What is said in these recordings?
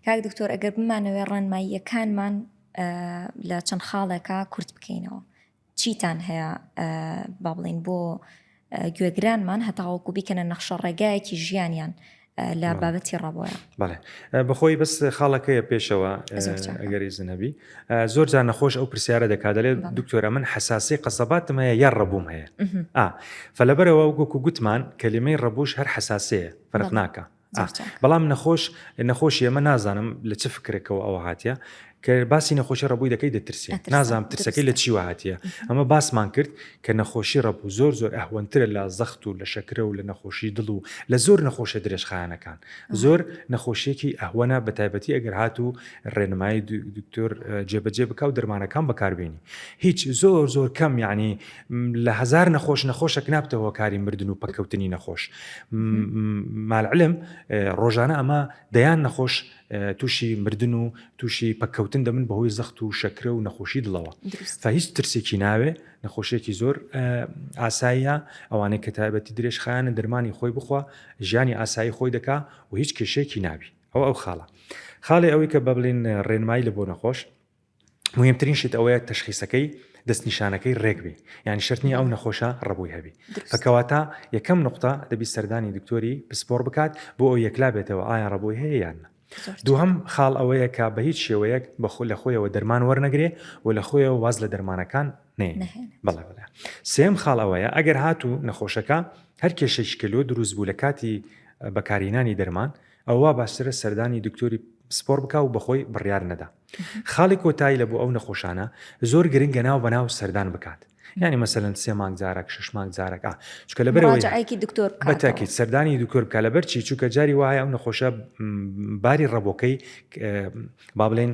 کاک دکتۆر ئەگەر بمانەوێ ڕێنماییەکانمان لە چەند خاڵێکە کورت بکەینەوە چیتان هەیە با بڵین بۆ گوێگرانمان هەتاوەکو بیکەنە نەخشە ڕێگایەکی ژیانیان لە بابەتی ڕەبۆیە. بەڵێ بەخۆی بەس خاڵەکەیە پێشەوە ئەگەری زنەبی زۆر جار نەخۆش ئەو پرسیارە دەکات دەڵێت دکتۆرە من حساسی قەسەباتم هەیە یان ڕەبووم هەیە فلەبەرەوە وەکو گوتمان کەلیمەی ڕەبوش هەر حساسەیە فەرق ناکە بەڵام نەخۆشی ئەمە نازانم لە چ فکرێکەوە ئەوە هاتیە کە باسی نەخۆشی ڕەبووی دەکەی دەترسێ نازانم ترسەکەی لە چیوە هاتیە ئەمە باسمان کرد کە نەخۆشی ڕەبوو زۆر ئەهوەنترە لە زەخت و لە شەکرە و لە نەخۆشی دڵ و لە زۆر نەخۆشە درێژخایەنەکان زۆر نەخۆشیێکی ئەهوەنە بە تایبەتی ئەگەر هات و ڕێنمایی دکتۆر جێبەجێ بکە و دەرمانەکان بەکاربێنی هیچ زۆر کەم یعنی لە هەزار نەخۆشەك نابتەوە کاری مردن و پەکەوتنی نەخۆش مالعلم ڕۆژانە ئەمە دەیان نەخۆش تووشی مردن و تووشی پەکەوتن دەمن بەهۆی زەخت و شەکرە و نەخۆشی دڵەوە هیچ ترسێکی ناوێ نەخۆشیێکی زۆر ئاساییە ئەوانەی کە تایبەتی درێژخایەنە دەرمانی خۆی بخوا ژیانی ئاسایی خۆی دەکا و هیچ کێشەیەکی نابی ئەو خاڵی ئەوەی کە بەبڵین ڕێنمایی لە بۆ نەخۆش مهمترین شت ئەوەیە تەشخیسەکەی دەستنیشانەکەی ڕێک بێ یعنی شرتنی ئەو نەخۆشە ڕەبووی هەبی فکەواتە یەکەم نقطە دەبی سەردانی دکتۆری پسپۆر بکات بۆ ئەو یەکلا بێتەوە ئایا ڕەبووی هەیە یان دووهەم خاڵ ئەوەیە کە بە هیچ شێوەیەک لە خۆیەوە دەرمان وەرنەگرێ و لە خۆیەوە واز لە دەرمانەکان بەڵێ سێم خاڵ ئەوەیە ئەگەر هاتوو نەخۆشەکە هەر کێشەی کلۆ دروست بوو لە کاتی بەکارهێنانی دەرمان ئەوە باشترە سەردانی دکتۆری سپۆر بکە و بەخۆی بڕیار نەدا خاڵی کۆتایی لە بۆ ئەو نەخۆشانە زۆر گرنگە ناو بەناو سەردان بکات یعنی مەسەلەن 3 مانگ جارێک 6 مانگ جارێک چونکە لەبەرەوەی دکتۆر بەتاکید سەردانی دکتۆر بکە لەبەر چووکە جاری وایە ئەو نەخۆشە باری ڕەبۆکەی با بڵێن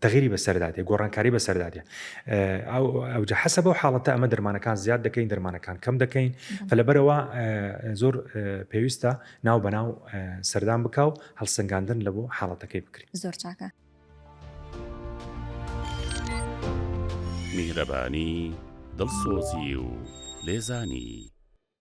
تەغیری بەسەردادێ گۆڕانکاری بەسەردادێ ئەوجا حەسەب بەو حاڵەتە ئەمە دەرمانەکان زیاد دەکەین دەرمانەکان کەم دەکەین فلەبەرەوە زۆر پێویستە ناو بەناو سەردان بکە و هەڵسەنگاندن لە بۆ حاڵەتەکەی بکرێت زۆر چاکە میهرەبانی دڵسۆزی و لێزانی